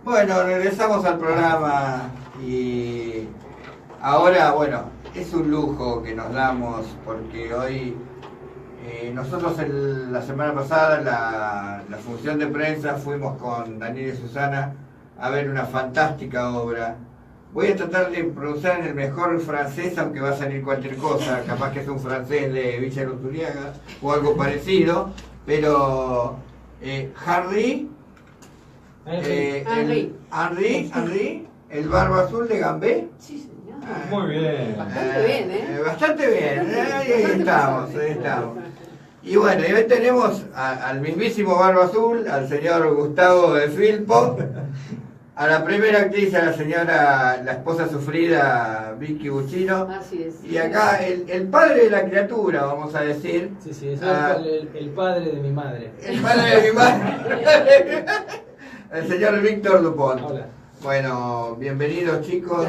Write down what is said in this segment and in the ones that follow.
Bueno, regresamos al programa y ahora, bueno, es un lujo que nos damos porque hoy nosotros la semana pasada, la función de prensa, fuimos con Daniel y Susana a ver una fantástica obra. Voy a tratar de pronunciar en el mejor francés, aunque va a salir cualquier cosa, capaz que es un francés de Villa Luzuriaga o algo parecido, pero Henry, Henry, el barba azul de Gambé. Sí, señor. Muy bien. Bastante bien, ¿eh? Bastante bien, ahí estamos. Y bueno, y hoy tenemos al mismísimo barba azul, al señor Gustavo de Filpo, a la primera actriz, a la esposa sufrida Vicky Buccino. Así es. Y acá el padre de la criatura, vamos a decir. Sí, es el padre de mi madre. El padre de mi madre. El señor Víctor Dupont. Hola. Bueno, bienvenidos chicos.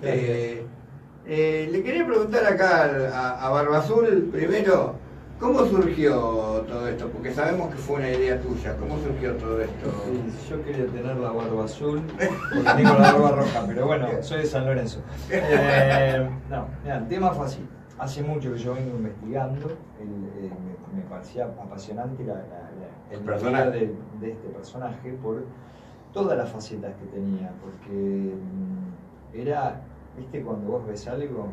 Le quería preguntar acá a Barba Azul primero, ¿cómo surgió todo esto? Porque sabemos que fue una idea tuya. ¿Cómo surgió todo esto? Sí, yo quería tener la barba azul, porque tengo la barba roja, pero bueno, soy de San Lorenzo. No, mira, el tema fue así. Hace mucho que yo vengo investigando, me parecía apasionante el personaje de este personaje por todas las facetas que tenía, porque era, viste, cuando vos ves algo,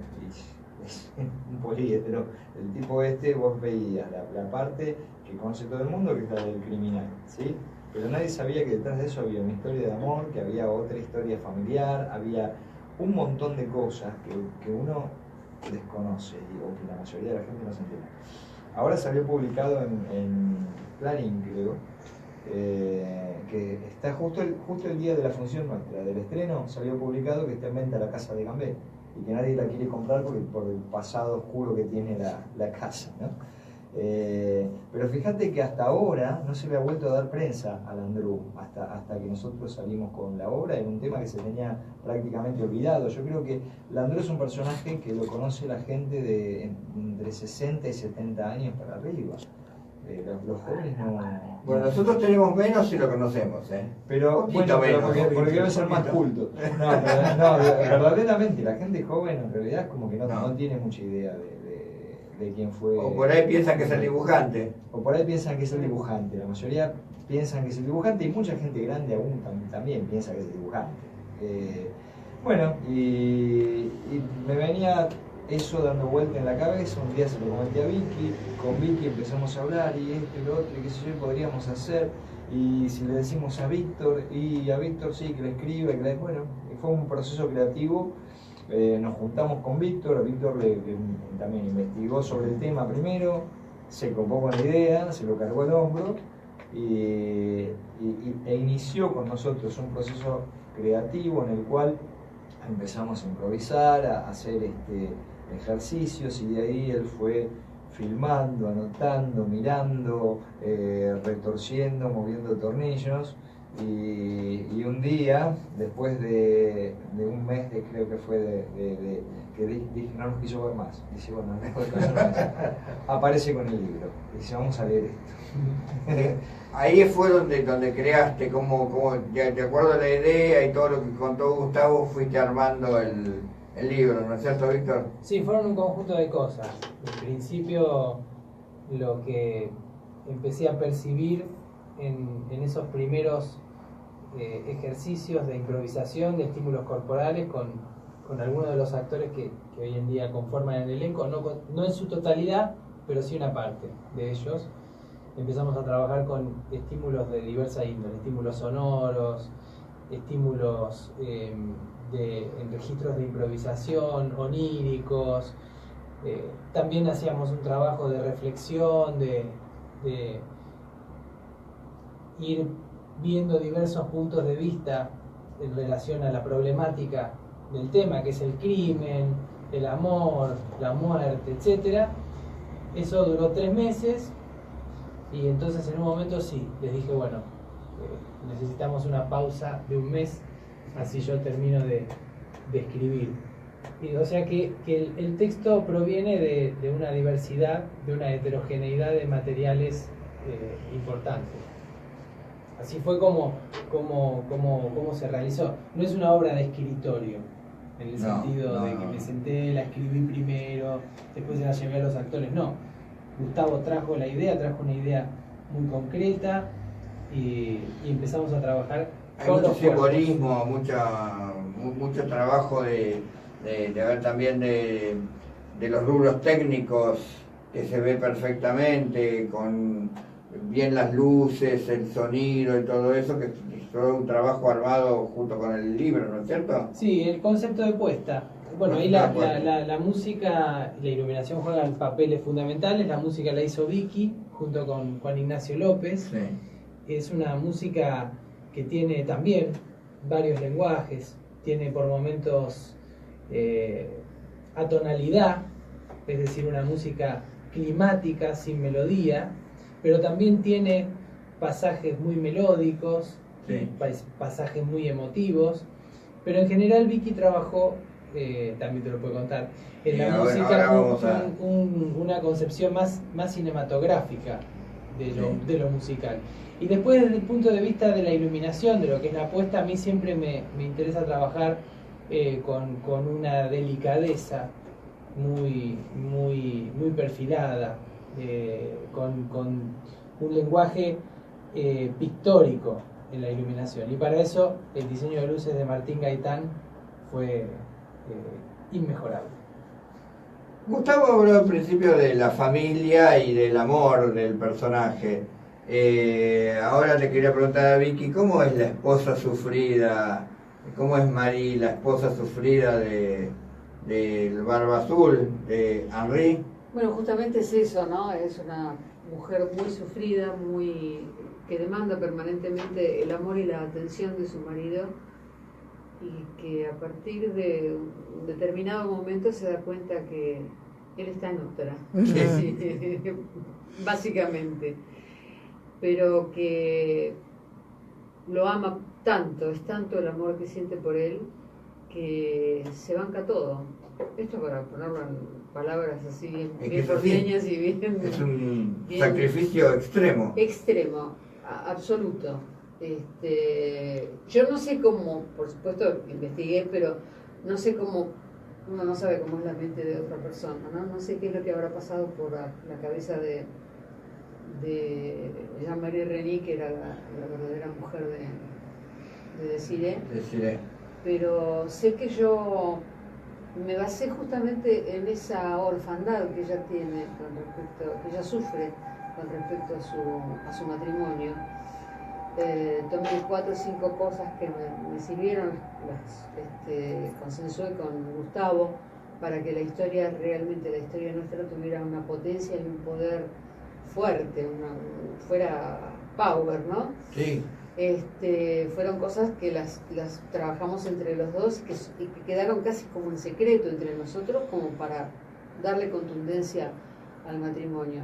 es un poliedro, el tipo vos veías la parte que conoce todo el mundo, que es la del criminal, ¿sí? Pero nadie sabía que detrás de eso había una historia de amor, que había otra historia familiar, había un montón de cosas que uno desconoce, o que la mayoría de la gente no se entera. Ahora salió publicado en Clarín, creo, que está justo el día de la función nuestra, del estreno, salió publicado que está en venta la casa de Gambé y que nadie la quiere comprar por el pasado oscuro que tiene la casa, ¿no? Pero fíjate que hasta ahora no se le ha vuelto a dar prensa a Landru, hasta que nosotros salimos con la obra, era un tema que se tenía prácticamente olvidado. Yo creo que Landru es un personaje que lo conoce la gente de entre 60 y 70 años para arriba. Los jóvenes no... Bueno, nosotros tenemos menos y lo conocemos, ¿eh? Pero poquito bueno, menos, porque debe ser más culto. No, verdaderamente, la gente joven en realidad es como que no tiene mucha idea de quién fue. O por ahí piensan que es el dibujante. O por ahí piensan que es el dibujante. La mayoría piensan que es el dibujante y mucha gente grande aún también piensa que es el dibujante. Bueno, y me venía eso dando vuelta en la cabeza. Un día se lo comenté a Vicky, con Vicky empezamos a hablar y esto y lo otro, y qué sé yo, podríamos hacer. Y si le decimos a Víctor, y a Víctor sí, que le escribe, bueno, fue un proceso creativo. Nos juntamos con Víctor también investigó sobre el tema primero, se copó con la idea, se lo cargó al hombro e inició con nosotros un proceso creativo en el cual empezamos a improvisar, a hacer ejercicios, y de ahí él fue filmando, anotando, mirando, retorciendo, moviendo tornillos. Y un día, después de un mes, creo que fue que dije, no nos quiso ver más. Dice, bueno, no dejo de ver más. Aparece con el libro. Dice, vamos a leer esto. Ahí fue donde creaste, como de acuerdo a la idea y todo lo que contó Gustavo, fuiste armando el libro, ¿no es cierto, Víctor? Sí, fueron un conjunto de cosas. En principio, lo que empecé a percibir en esos primeros ejercicios de improvisación, de estímulos corporales con algunos de los actores que hoy en día conforman el elenco, no en su totalidad, pero sí una parte de ellos. Empezamos a trabajar con estímulos de diversa índole, estímulos sonoros, estímulos en registros de improvisación, oníricos. También hacíamos un trabajo de reflexión, de ir viendo diversos puntos de vista en relación a la problemática del tema, que es el crimen, el amor, la muerte, etc. Eso duró 3 meses y entonces en un momento sí, les dije, bueno, necesitamos una pausa de 1 mes, así yo termino de escribir. Y, o sea que el texto proviene de una diversidad, de una heterogeneidad de materiales importantes. Así fue como cómo se realizó. No es una obra de escritorio, en el sentido de que me senté, la escribí primero, después se la llevé a los actores. No, Gustavo trajo una idea muy concreta y empezamos a trabajar. Hay mucho simbolismo, mucho trabajo de ver también de los rubros técnicos que se ve perfectamente, con bien las luces, el sonido y todo eso, que es todo un trabajo armado junto con el libro, ¿no es cierto? Sí, el concepto de puesta. Bueno, ahí la música y la iluminación juegan papeles fundamentales. La música la hizo Vicky junto con Juan Ignacio López. Sí. Es una música que tiene también varios lenguajes, tiene por momentos atonalidad, es decir, una música climática, sin melodía, pero también tiene pasajes muy melódicos, sí, pasajes muy emotivos, pero en general Vicky trabajó, también te lo puedo contar, en la música una concepción más cinematográfica de lo musical. Y después, desde el punto de vista de la iluminación, de lo que es la puesta, a mí siempre me interesa trabajar con una delicadeza muy perfilada, con un lenguaje pictórico en la iluminación. Y para eso el diseño de luces de Martín Gaitán fue inmejorable. Gustavo habló al principio de la familia y del amor del personaje. Ahora le quería preguntar a Vicky, ¿cómo es la esposa sufrida? ¿Cómo es Marie, la esposa sufrida del Barba Azul, de Henri? Bueno, justamente es eso, ¿no? Es una mujer muy sufrida, que demanda permanentemente el amor y la atención de su marido, y que a partir de un determinado momento se da cuenta que él está en otra, sí, básicamente, pero que lo ama tanto, es tanto el amor que siente por él, que se banca todo. Esto para ponerlo en palabras así bien porteñas y bien... Es un sacrificio extremo. Extremo, absoluto. Yo no sé cómo, por supuesto investigué, pero no sé cómo, uno no sabe cómo es la mente de otra persona, ¿no? No sé qué es lo que habrá pasado por la cabeza de Jean-Marie René, que era la verdadera mujer de Desirée. Pero sé que yo me basé justamente en esa orfandad que ella tiene que ella sufre con respecto a su matrimonio. Tomé 4 o 5 cosas que me sirvieron, las consensué con Gustavo para que la historia nuestra tuviera una potencia y un poder fuerte, fuera power, ¿no? Sí. Fueron cosas que las trabajamos entre los dos y que quedaron casi como en secreto entre nosotros, como para darle contundencia al matrimonio.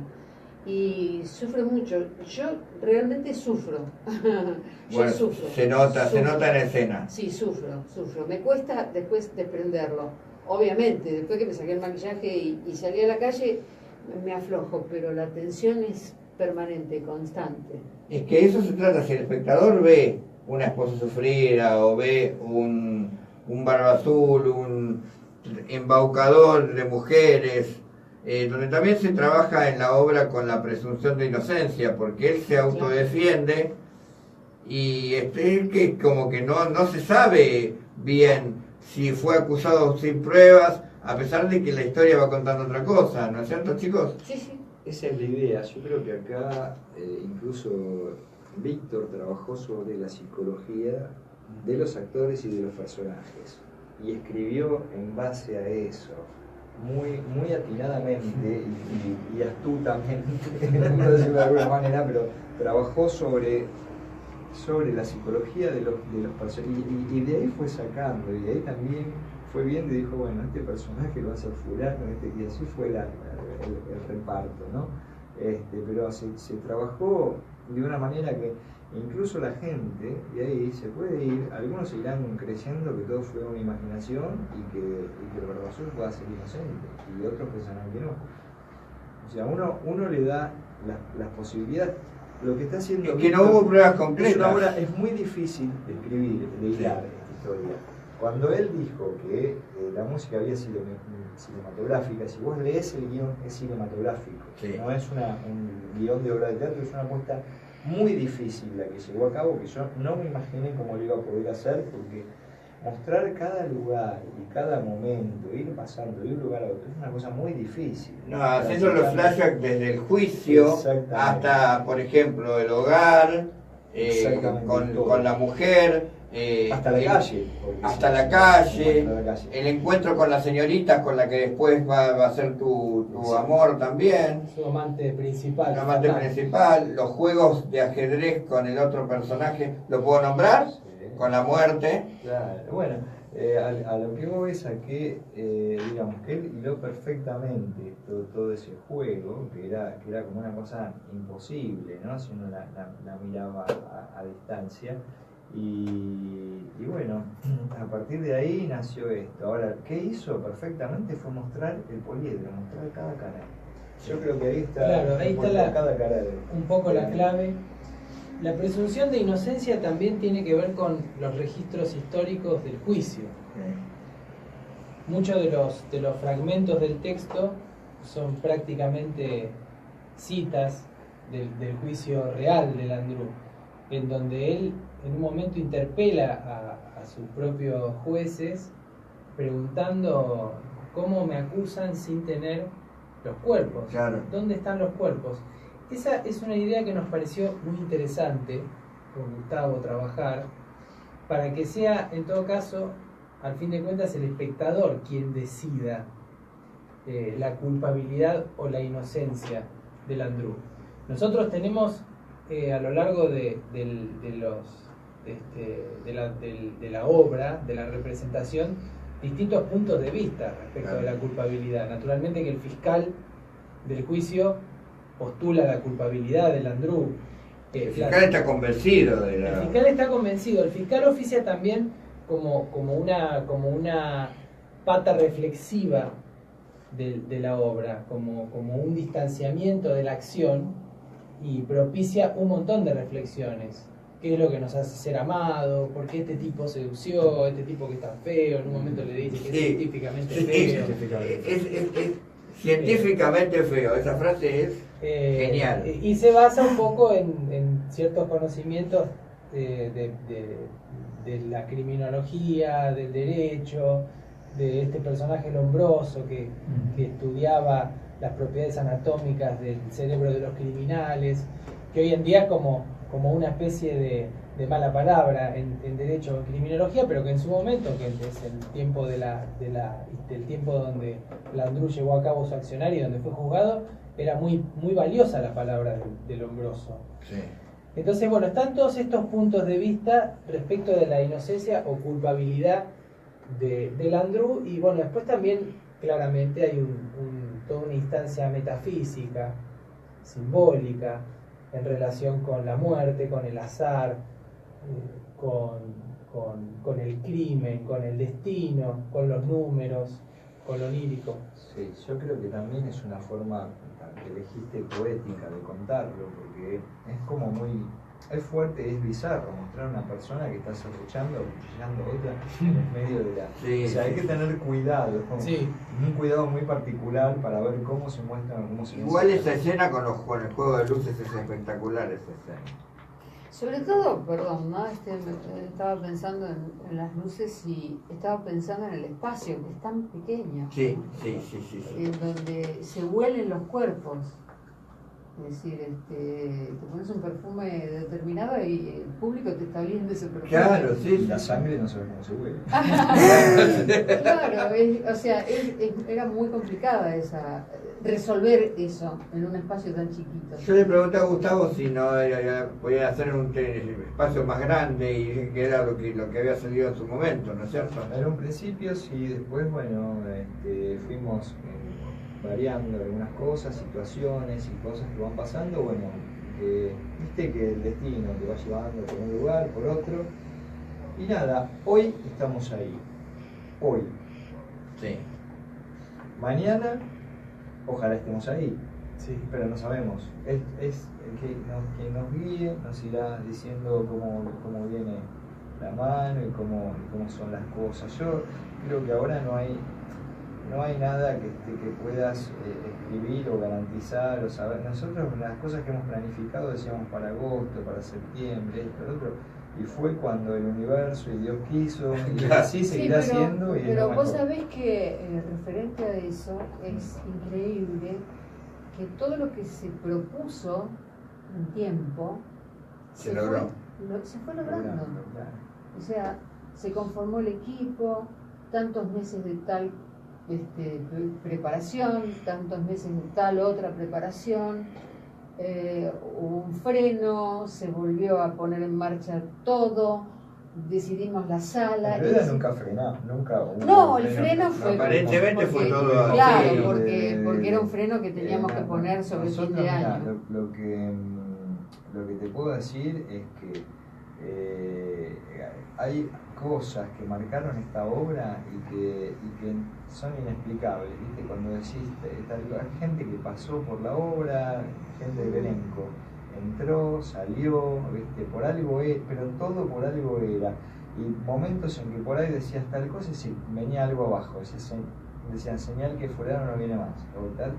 Y sufre mucho. Yo realmente sufro. Sufro. Se nota en escena. Sí, sufro. Me cuesta después desprenderlo. Obviamente, después que me saqué el maquillaje y salí a la calle, me aflojo, pero la tensión es permanente, constante. Es que eso se trata. Si el espectador ve una esposa sufrida o ve un Barba Azul, un embaucador de mujeres, donde también se trabaja en la obra con la presunción de inocencia, porque él se autodefiende y él que como que no se sabe bien si fue acusado sin pruebas, a pesar de que la historia va contando otra cosa, ¿no es cierto, chicos? Sí, sí. Esa es la idea. Yo creo que acá incluso Víctor trabajó sobre la psicología de los actores y de los personajes y escribió en base a eso muy atinadamente y astutamente, no puedo decirlo de alguna manera, pero trabajó sobre la psicología de los personajes y de ahí fue sacando, y de ahí también fue viendo y dijo, bueno, este personaje lo va a hacer fulano, y así fue el reparto, ¿no? Pero se trabajó de una manera que incluso la gente de ahí se puede ir, algunos irán creyendo que todo fue una imaginación y que el Barba Azul pueda ser inocente, y otros pensarán que no. O sea, uno le da las posibilidades. lo que está haciendo Es que no hubo pruebas concretas. es una obra, es muy difícil de escribir, de hilar esta historia. Cuando él dijo que la música había sido cinematográfica, si vos lees el guión es cinematográfico, Sí. no es un guión de obra de teatro, es una apuesta muy difícil la que llevó a cabo, que yo no me imaginé cómo lo iba a poder hacer, porque mostrar cada lugar y cada momento, ir pasando de un lugar a otro, es una cosa muy difícil. No, haciendo los flashbacks desde el juicio Exactamente. hasta, por ejemplo, el hogar, Exactamente, todo. con la mujer, Hasta la calle. porque hasta sí, la sí, calle, hasta la calle. el encuentro con la señorita con la que después va a ser tu Sí. amor también, Su amante principal. el amante principal, los juegos de ajedrez con el otro personaje, ¿lo puedo nombrar? Sí. Con la muerte. Claro, bueno, a lo que voy es a que, digamos, que él hiló perfectamente todo ese juego, que era como una cosa imposible, ¿no? Si uno la miraba a distancia. Y bueno, a partir de ahí nació esto. Ahora, ¿qué hizo perfectamente? Fue mostrar el poliedro, mostrar cada cara. Yo creo que ahí está, Claro, ahí está cada cara un poco la clave. La presunción de inocencia también tiene que ver con los registros históricos del juicio. Muchos de los fragmentos del texto son prácticamente citas del juicio real de Landru, en donde él en un momento interpela a sus propios jueces preguntando cómo me acusan sin tener los cuerpos. Claro. ¿Dónde están los cuerpos? Esa es una idea que nos pareció muy interesante con Gustavo trabajar, para que sea, en todo caso, al fin de cuentas, el espectador quien decida la culpabilidad o la inocencia de Landru. Nosotros tenemos a lo largo de la obra, de la representación, distintos puntos de vista respecto de la culpabilidad. Naturalmente que el fiscal del juicio postula la culpabilidad de Landru. El fiscal está convencido de la... El fiscal está convencido. El fiscal oficia también como una pata reflexiva de la obra, como un distanciamiento de la acción, y propicia un montón de reflexiones. ¿Qué es lo que nos hace ser amado? ¿Por qué este tipo sedució? Este tipo que es tan feo, en un momento le dice que es científicamente feo. Es científicamente feo, esa frase es genial. Y se basa un poco en ciertos conocimientos de la criminología, del derecho, de este personaje Lombroso que estudiaba las propiedades anatómicas del cerebro de los criminales, que hoy en día es como una especie de mala palabra en derecho o en criminología, pero que en su momento, que es el tiempo del tiempo donde Landru llevó a cabo su accionario y donde fue juzgado, era muy, muy valiosa la palabra de Lombroso. Sí. Entonces, bueno, están todos estos puntos de vista respecto de la inocencia o culpabilidad de Landru, y bueno, después también claramente hay toda una instancia metafísica, simbólica, en relación con la muerte, con el azar, con el crimen, con el destino, con los números, con lo lírico. Sí, yo creo que también es una forma que elegiste poética de contarlo, porque es como es fuerte, es bizarro mostrar a una persona que está sospechando, cuchillando a otra en medio de la... Sí, o sea, hay que tener cuidado, Sí. un cuidado muy particular para ver cómo se muestra, cómo se Igual muestra. esa escena con el juego de luces es espectacular, esa escena. Sobre todo, perdón, ¿no? Estaba pensando en las luces y estaba pensando en el espacio, que es tan pequeño, Sí. en donde se huelen los cuerpos. Es decir, te pones un perfume determinado y el público te está oliendo ese perfume. Claro, sí. La sangre no sabe cómo se huele. Claro, era muy complicada resolver eso en un espacio tan chiquito. Yo le pregunté a Gustavo si no podía hacer un espacio más grande, y dije que era lo que había salido en su momento, ¿no es cierto? En un principio sí, después bueno, fuimos variando algunas cosas, situaciones y cosas que van pasando, bueno, viste que el destino te va llevando por un lugar, por otro, y nada, hoy estamos ahí, hoy. Sí. Mañana, ojalá estemos ahí. Sí. pero no sabemos. Es el que nos guíe, nos irá diciendo cómo viene la mano y cómo son las cosas. Yo creo que ahora no hay nada que puedas escribir o garantizar o saber. Nosotros las cosas que hemos planificado decíamos para agosto, para septiembre, esto, lo otro, y fue cuando el universo y Dios quiso, y así seguirá siendo. Pero vos sabés que referente a eso es increíble que todo lo que se propuso en tiempo se logró. Se fue logrando. Claro. O sea, se conformó el equipo, tantos meses de tal preparación, tantos meses de tal otra preparación, hubo un freno, se volvió a poner en marcha todo, decidimos la sala. En realidad nunca frenó, nunca hubo. No, el freno fue. Aparentemente fue todo. Claro, así. porque era un freno que teníamos que poner sobre nosotros, 7 mirá, años. Lo que te puedo decir es que hay cosas que marcaron esta obra y que son inexplicables, ¿viste? Cuando decís, hay gente que pasó por la obra, gente del elenco, entró, salió, ¿viste? Por algo pero todo por algo era. Y momentos en que por ahí decías tal cosa y sí, venía algo abajo, decían señal que fulano no viene más, o tal.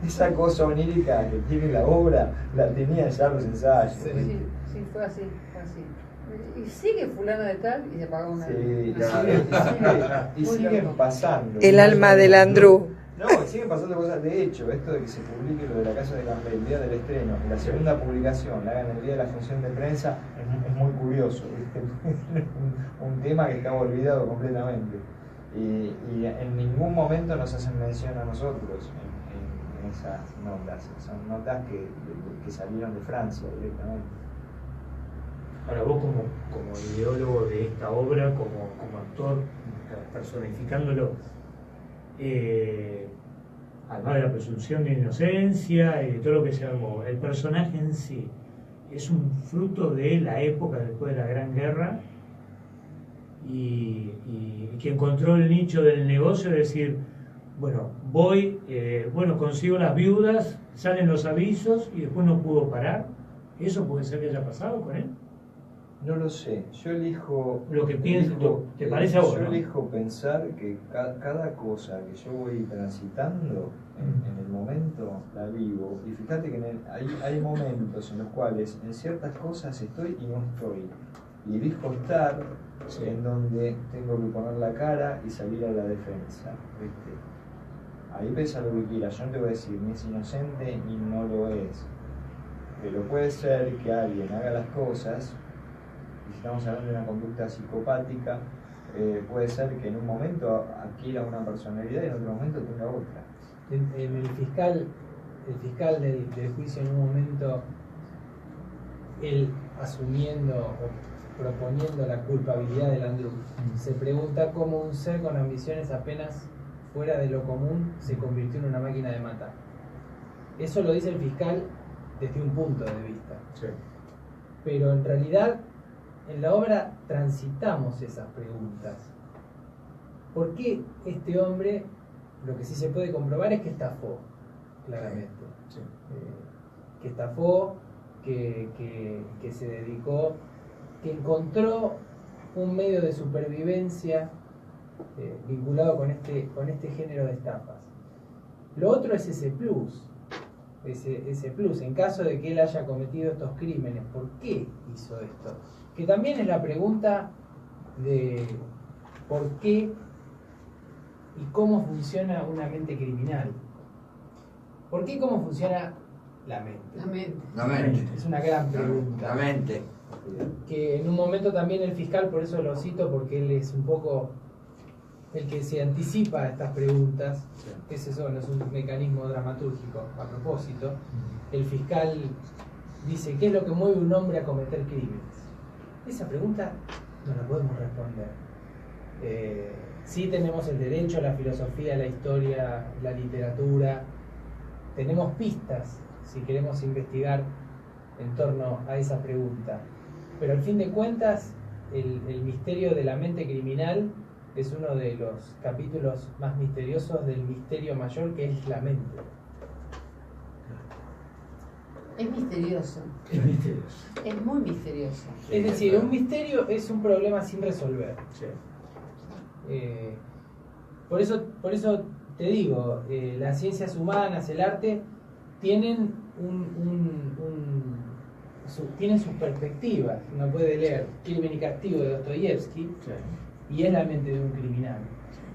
Y esa cosa onírica que tiene la obra, la tenía ya los ensayos. Sí, fue así. Y sigue fulano de tal y se apagó una. Sí, y Muy siguen loco. pasando. El alma del Andrew. No, y siguen pasando cosas. De hecho, esto de que se publique lo de la Casa de Campbell el día del estreno, y la segunda publicación la hagan el día de la función de prensa, es muy curioso, ¿viste? un tema que estaba olvidado completamente. Y en ningún momento nos hacen mención a nosotros en esas notas. Son notas que salieron de Francia directamente. Ahora vos como ideólogo de esta obra, como actor, personificándolo, además de la presunción de inocencia y de todo lo que se armó, el personaje en sí es un fruto de la época después de la Gran Guerra y que encontró el nicho del negocio de decir, bueno, consigo las viudas, salen los avisos y después no pudo parar. ¿Eso puede ser que haya pasado con él? No lo sé, yo elijo... Lo que pienso, ¿te parece a vos? Yo elijo pensar que cada cosa que yo voy transitando en el momento, la vivo. Y fíjate que hay momentos en los cuales en ciertas cosas estoy y no estoy. Y elijo estar en donde tengo que poner la cara y salir a la defensa, ¿viste? Ahí pesa lo que quieras, yo no te voy a decir ni es inocente ni no lo es. Pero puede ser que alguien haga las cosas, y si estamos hablando de una conducta psicopática, puede ser que en un momento adquiera una personalidad y en otro momento tenga otra. El fiscal del juicio en un momento, él asumiendo o proponiendo la culpabilidad de Landru, se pregunta cómo un ser con ambiciones apenas fuera de lo común se convirtió en una máquina de matar. Eso lo dice el fiscal desde un punto de vista. Sí. Pero en realidad en la obra transitamos esas preguntas. ¿Por qué este hombre, lo que sí se puede comprobar es que estafó, claramente? Sí. Que estafó, que se dedicó, que encontró un medio de supervivencia vinculado con este género de estafas. Lo otro es ese plus, en caso de que él haya cometido estos crímenes, ¿por qué hizo esto? Que también es la pregunta de por qué y cómo funciona una mente criminal. ¿Por qué y cómo funciona la mente? La mente. Es una gran pregunta. La mente. Que en un momento también el fiscal, por eso lo cito, porque él es un poco el que se anticipa a estas preguntas. Ese no es un mecanismo dramatúrgico. A propósito, el fiscal dice, ¿qué es lo que mueve a un hombre a cometer crímenes? Esa pregunta no la podemos responder. Sí tenemos el derecho, la filosofía, la historia, la literatura. Tenemos pistas si queremos investigar en torno a esa pregunta. Pero al fin de cuentas, el misterio de la mente criminal es uno de los capítulos más misteriosos del misterio mayor, que es la mente. Es misterioso, Es misterioso. es muy misterioso. Es decir, un misterio es un problema sin resolver. Sí. Por eso te digo, las ciencias humanas, el arte, tienen tienen sus perspectivas. Uno puede leer Crimen y Castigo de Dostoyevsky y es la mente de un criminal.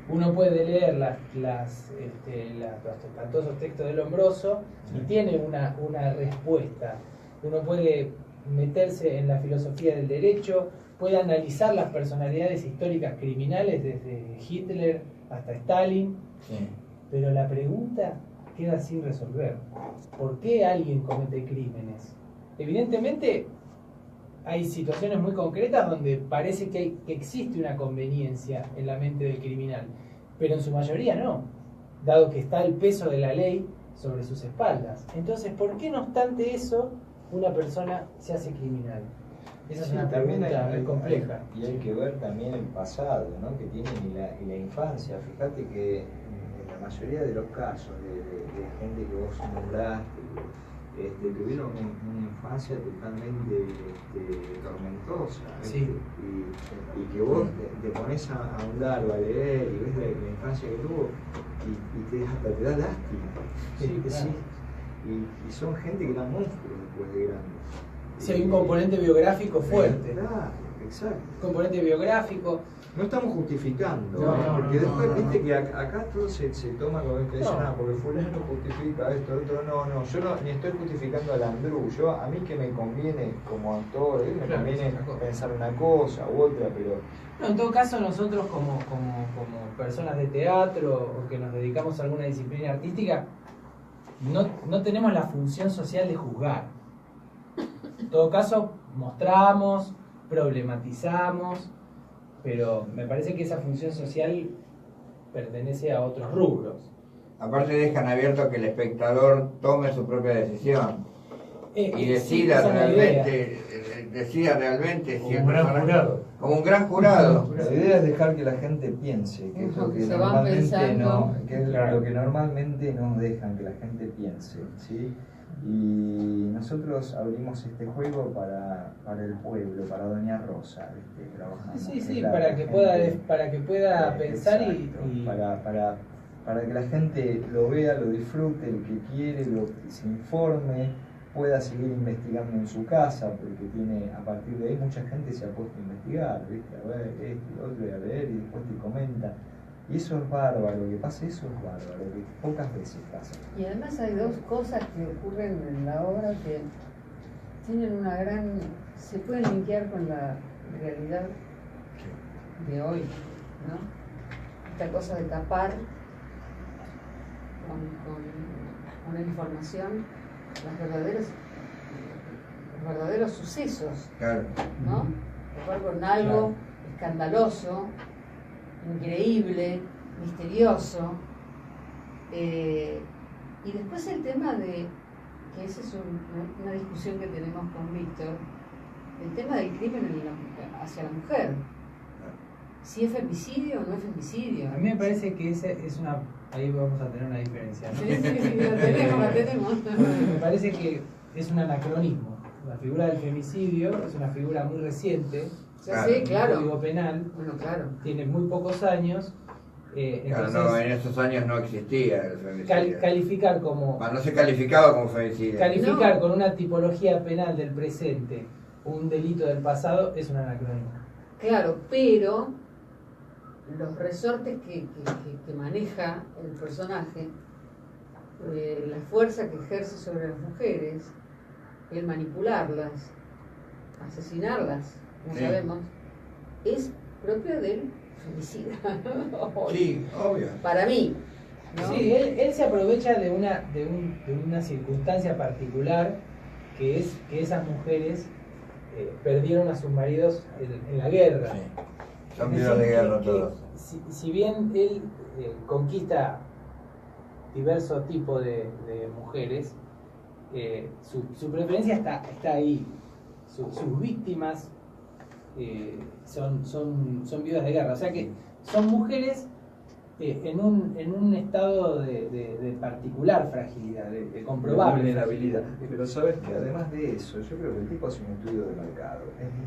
Uno puede leer los espantosos textos de Lombroso y tiene una respuesta. Uno puede meterse en la filosofía del derecho, puede analizar las personalidades históricas criminales desde Hitler hasta Stalin, pero la pregunta queda sin resolver. ¿Por qué alguien comete crímenes? Evidentemente hay situaciones muy concretas donde parece que existe una conveniencia en la mente del criminal, pero en su mayoría no, dado que está el peso de la ley sobre sus espaldas. Entonces, ¿por qué no obstante eso una persona se hace criminal? Esa es una pregunta muy compleja. Y hay que ver también el pasado, ¿no?, que tienen y la infancia. Fíjate que en la mayoría de los casos de gente que vos nombraste, tuvieron una infancia totalmente tormentosa, Sí. y que vos te pones a ahondar o a leer y ves la infancia que tuvo y hasta te da lástima. Sí, claro. Y son gente que eran monstruos después de grandes. Sí, hay un componente biográfico fuerte. Claro, exacto. Componente biográfico. No estamos justificando, No, porque después no. viste que acá todo se toma como que dicen, No. porque fulano justifica esto, otro no, yo no, ni estoy justificando al Andrew, a mí que me conviene como actor, me Claro, conviene es una cosa. pensar una cosa u otra, pero No, en todo caso, nosotros como personas de teatro o que nos dedicamos a alguna disciplina artística, no tenemos la función social de juzgar. En todo caso, mostramos, problematizamos, pero me parece que esa función social pertenece a otros rubros. Aparte dejan abierto que el espectador tome su propia decisión y Sí, decida esa es la idea. realmente si Como el un gran personaje- jurado. como un gran jurado. la idea es dejar que la gente piense, que es lo que Se van normalmente pensando. que es lo que normalmente no dejan que la gente piense, ¿sí? Y nosotros abrimos este juego para el pueblo, para Doña Rosa, ¿viste? Trabajamos, Sí, la para que gente- pueda pensar exacto, y para que la gente lo vea, lo disfrute, el que quiere, se informe, pueda seguir investigando en su casa, porque a partir de ahí mucha gente se ha puesto a investigar, ¿viste? A ver esto y lo otro, y a leer, y después te comenta. Y eso es bárbaro, que pase eso es bárbaro, que pocas veces pasa. Y además hay dos cosas que ocurren en la obra que tienen una gran... se pueden linkear con la realidad de hoy, ¿no? Esta cosa de tapar con la información los verdaderos sucesos, Claro. ¿no? Tapar con algo escandaloso, increíble, misterioso. Y después el tema de, que esa es una discusión que tenemos con Víctor, el tema del crimen hacia la mujer. Si es femicidio o no es femicidio. a mí me parece que ahí vamos a tener una diferencia, ¿no? Sí, la tenemos. Porque me parece que es un anacronismo. La figura del femicidio es una figura muy reciente. Sí, claro. El Código Penal Bueno, claro. tiene muy pocos años. Claro, Entonces, no, en esos años no existía el femicidio. calificar como No se calificaba como femicidio. calificar No. con una tipología penal del presente un delito del pasado es un anacronismo. Claro, pero los resortes que maneja el personaje, la fuerza que ejerce sobre las mujeres, el manipularlas, asesinarlas, como Sí. sabemos, es propio del femicida. Sí, obvio. Para mí, ¿no? Sí, él se aprovecha de una circunstancia particular, que es que esas mujeres perdieron a sus maridos en la guerra. Sí. Son Es vidas de decir, guerra que todos. si bien él conquista diversos tipos de mujeres, su preferencia está ahí. Sus víctimas son viudas de guerra. O sea que son mujeres en un estado de particular fragilidad, de comprobable vulnerabilidad. Pero sabes que además de eso, yo creo que el tipo hace un estudio de mercado.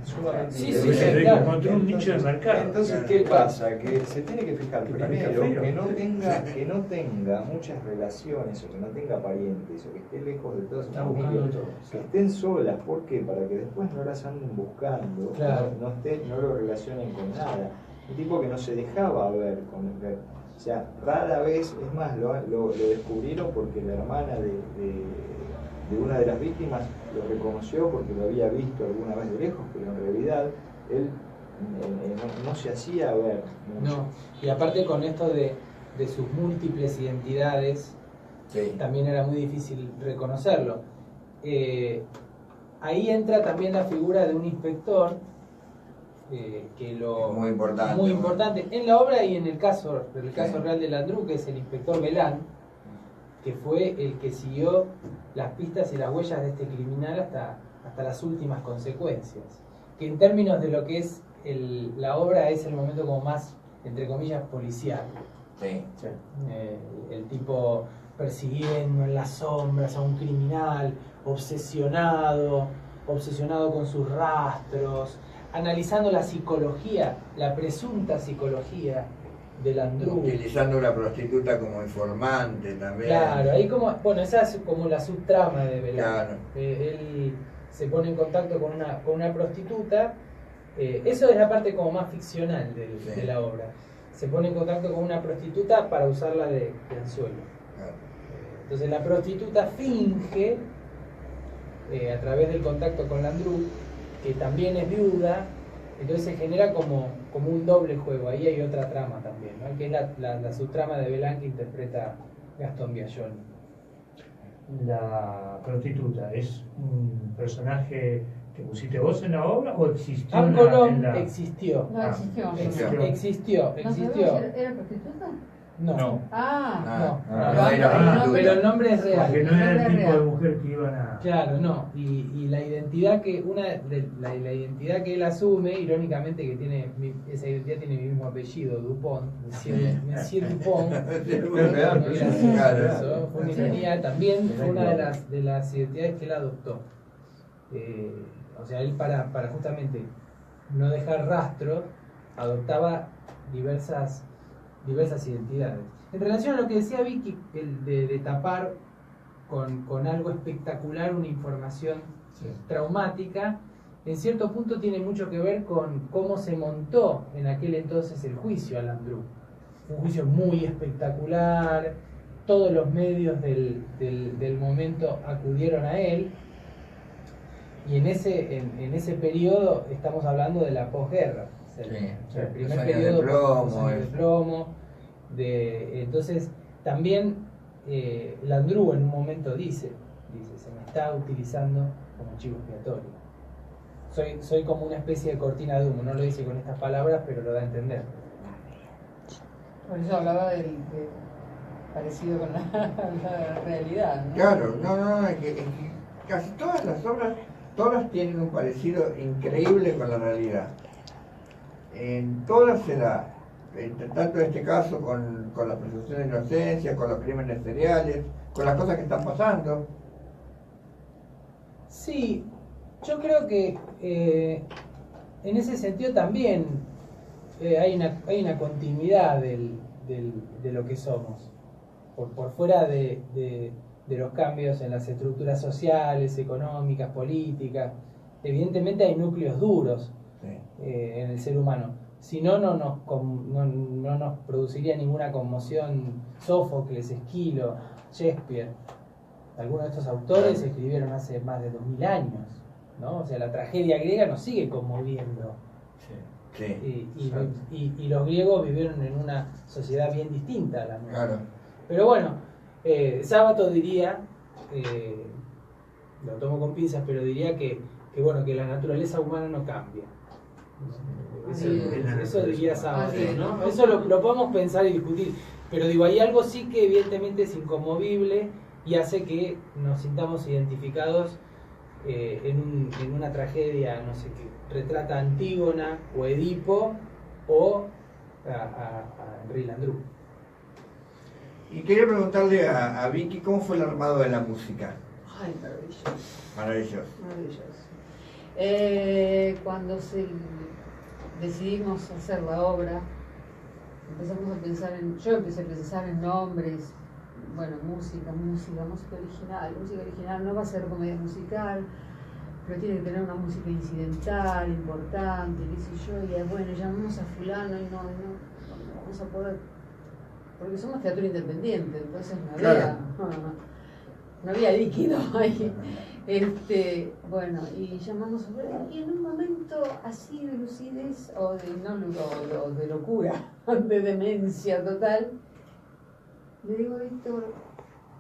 Es sumamente Sí, inteligente. claro. Encontró un nicho de mercado. Entonces, Claro. ¿qué pasa? Que se tiene que fijar Que primero parezca feo. que no tenga muchas relaciones o que no tenga parientes o que esté lejos de toda su Está familia. buscando todo. Que estén solas, ¿por qué? Para que después no las anden buscando, Claro. no lo relacionen con nada. Un tipo que no se dejaba ver o sea, rara vez, es más, lo descubrieron porque la hermana de una de las víctimas lo reconoció porque lo había visto alguna vez de lejos, pero en realidad él no se hacía ver mucho. No, y aparte con esto de sus múltiples identidades, Sí. también era muy difícil reconocerlo. Ahí entra también la figura de un inspector, que Muy importante. muy importante en la obra y en el caso Sí. real de Landru, que es el inspector Belán, que fue el que siguió las pistas y las huellas de este criminal hasta las últimas consecuencias. Que en términos de lo que es la obra es el momento como más, entre comillas, policial. Sí. El tipo persiguiendo en las sombras a un criminal, obsesionado con sus rastros, analizando la psicología, la presunta psicología de Landru. Utilizando una prostituta como informante también. Claro, ahí esa es como la subtrama de Belán. Claro. Él se pone en contacto con una prostituta. Eso es la parte como más ficcional Sí. de la obra. Se pone en contacto con una prostituta para usarla de anzuelo. Claro. Entonces la prostituta finge, a través del contacto con Landru, que también es viuda. Entonces se genera como un doble juego. Ahí hay otra trama también, ¿no? Que es la subtrama de Belán que interpreta Gastón Biagioni. La prostituta, ¿es un personaje que pusiste vos en la obra o existió Anne en Colom la... existió. No existió. Existió. Existió. ¿Era prostituta? No. Ah, No era Pero el nombre es real. Porque no era el Nombre tipo de real. mujer que iban a... Claro, no. Y la identidad la identidad que él asume, irónicamente, que esa identidad tiene mi mismo apellido, Dupont, Monsieur Dupont. Es real, No pero era es real. eso, fue una ironía. También fue una de las identidades que él adoptó. O sea, él para justamente no dejar rastro, adoptaba diversas identidades. En relación a lo que decía Vicky, el de tapar con algo espectacular una información traumática, en cierto punto tiene mucho que ver con cómo se montó en aquel entonces el juicio a Landru. Un juicio muy espectacular, todos los medios del momento acudieron a él, y en ese periodo estamos hablando de la posguerra. El primer los años periodo, de plomo, los años de plomo, entonces también Landru en un momento dice, se me está utilizando como chivo expiatorio. Soy como una especie de cortina de humo, no lo dice con estas palabras, pero lo da a entender. por eso hablaba del parecido con la realidad, ¿no? Claro, no, es que casi todas las obras, todas tienen un parecido increíble con la realidad. En todas se da, tanto en este caso con la presunción de inocencia, con los crímenes seriales, con las cosas que están pasando. Sí, yo creo que en ese sentido también hay una continuidad de lo que somos. Por fuera de los cambios en las estructuras sociales, económicas, políticas, evidentemente hay núcleos duros en el ser humano. Si no, no nos produciría ninguna conmoción Sófocles, Esquilo, Shakespeare. Algunos de estos autores escribieron hace más de 2000 años, ¿no? O sea, la tragedia griega nos sigue conmoviendo. Sí, Y los griegos vivieron en una sociedad bien distinta a la nuestra. claro. Pero bueno, Sábato diría, lo tomo con pinzas, pero diría que la naturaleza humana no cambia. Eso diría Sábato, ¿no? Eso lo podemos pensar y discutir, pero digo, hay algo sí que evidentemente es inconmovible y hace que nos sintamos identificados en una tragedia, no sé qué, retrata a Antígona o Edipo o a Henry Landru. Y quería preguntarle a Vicky cómo fue el armado de la música. Ay, maravilloso. Maravilloso. Maravilloso. Cuando decidimos hacer la obra, empezamos a pensar yo empecé a pensar en nombres, bueno, música original. Música original no va a ser comedia musical, pero tiene que tener una música incidental, importante, qué sé yo, y bueno, llamamos a fulano y no vamos a poder, porque somos teatro independiente, entonces no había líquido ahí. Bueno, y llamamos y en un momento así de lucidez o de locura, de demencia total, le digo a Víctor,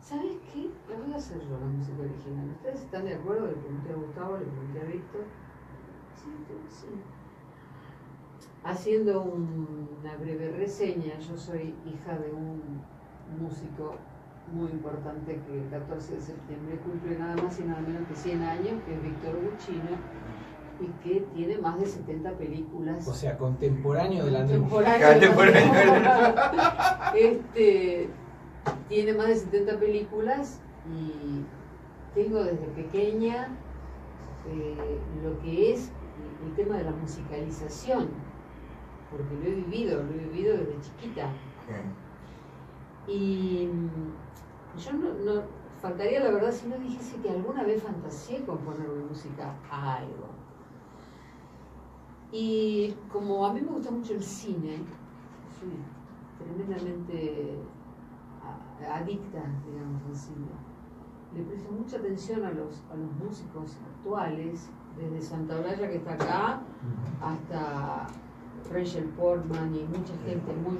¿sabes qué? La voy a hacer yo la música original. ¿Ustedes están de acuerdo? Le pregunté a Gustavo, le pregunté a Víctor. Sí. Haciendo una breve reseña, yo soy hija de un músico muy importante que el 14 de septiembre cumple nada más y nada menos que 100 años, que es Víctor Guccino, y que tiene más de 70 películas. O sea, contemporáneo del Andrés. Tiene más de 70 películas y tengo desde pequeña lo que es el tema de la musicalización, porque lo he vivido desde chiquita. Y yo no faltaría la verdad si no dijese que alguna vez fantaseé con ponerle música a algo. Y como a mí me gusta mucho el cine, soy tremendamente adicta, digamos, al cine. Le presto mucha atención a los músicos actuales, desde Santa Olalla, que está acá, hasta Rachel Portman y mucha gente muy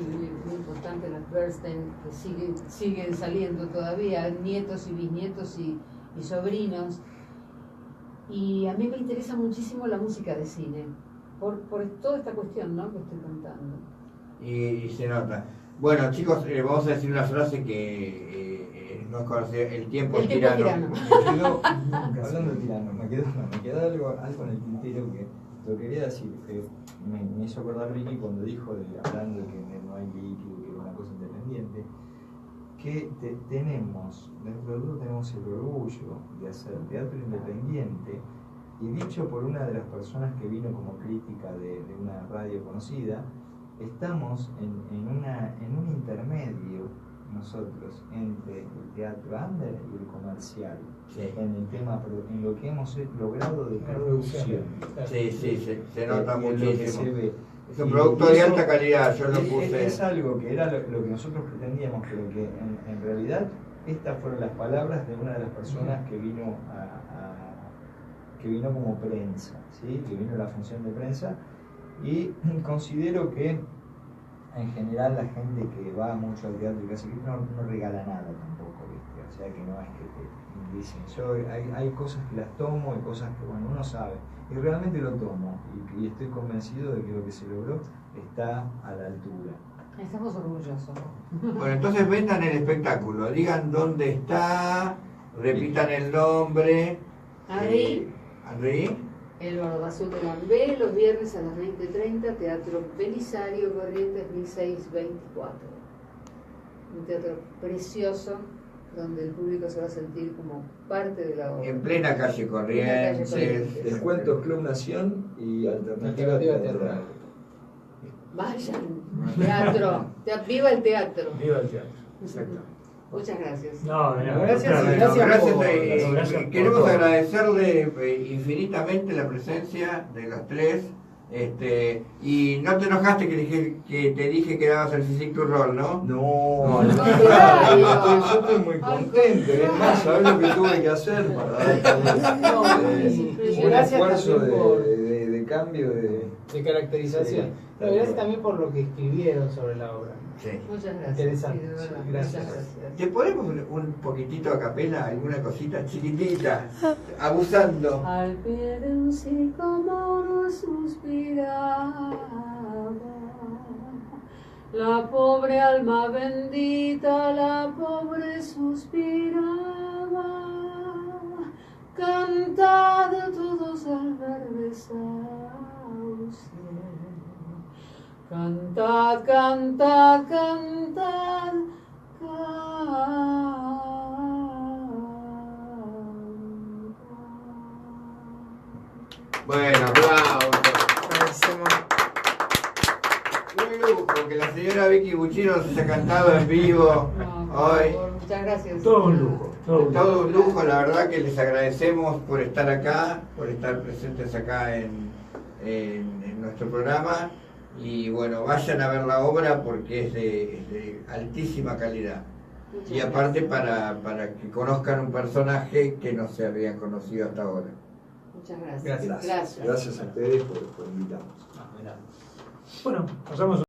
importante, las Bernstein, que siguen saliendo todavía, nietos y bisnietos y sobrinos. Y a mí me interesa muchísimo la música de cine, por toda esta cuestión, ¿no?, que estoy contando. Y se nota. Bueno, chicos, vamos a decir una frase que no es conocida: el tiempo es tirano. Hablando de tirano, me quedó algo en el tintero que lo quería decir, que me hizo acordar Ricky cuando dijo, hablando de que no hay líquido, que es una cosa independiente, que dentro de todo tenemos el orgullo de hacer teatro independiente, y dicho por una de las personas que vino como crítica de una radio conocida, estamos en un intermedio nosotros entre el teatro under y el comercial, en lo que hemos logrado de producción. Sí, se nota muchísimo. Es un Y producto de alta calidad, yo lo puse. Es algo que era lo que nosotros pretendíamos, pero que en realidad estas fueron las palabras de una de las personas que vino que vino como prensa, ¿sí? Que vino a la función de prensa, y considero que en general la gente que va mucho al teatro y casi que no regala nada tampoco, ¿viste? O sea que no es que te dicen, hay cosas que las tomo, hay cosas que uno sabe, y realmente lo tomo, y estoy convencido de que lo que se logró está a la altura. Estamos orgullosos. Bueno, entonces vendan el espectáculo, digan dónde está, repitan el nombre. Henry. El Bardo Azul de Gambé, los viernes a las 20:30, Teatro Belisario, Corrientes 1624. Un teatro precioso, donde el público se va a sentir como parte de la obra. En plena calle Corrientes. Descuentos Club Nación y Alternativa Teatral. Vayan, teatro, viva el teatro. Viva el teatro, exacto. Muchas gracias. No, Gracias. Queremos agradecerle infinitamente la presencia de los tres. Y no te enojaste que te dije que dabas el Physique to Roll, ¿no? No, yo estoy muy contento. Es más, ¿sabes lo que tuve que hacer para dar un esfuerzo de cambio de caracterización? Sí. No, gracias también por lo que escribieron sobre la obra. Sí. Muchas gracias. Interesante. Sí, de verdad, Gracias. muchas gracias. ¿Te ponemos un poquitito a capela, alguna cosita chiquitita, abusando? Al pie de un sicómoro suspiraba la pobre alma bendita, la pobre suspiraba. Cantad todos al verde sauce, cantad Cantad, cantad, cantad, Bueno, aplausos. Buenísimo. Un lujo que la señora Vicky Buchino nos haya cantado en vivo No, por hoy. favor, muchas gracias. Todo un lujo. Todo un lujo. Todo un lujo, la verdad que les agradecemos por estar acá, por estar presentes acá en nuestro programa. Y bueno, vayan a ver la obra porque es de altísima calidad. Muchas Y aparte gracias. para que conozcan un personaje que no se había conocido hasta ahora. Muchas gracias. Gracias. Gracias. Gracias a ustedes por invitarnos. Bueno, pasamos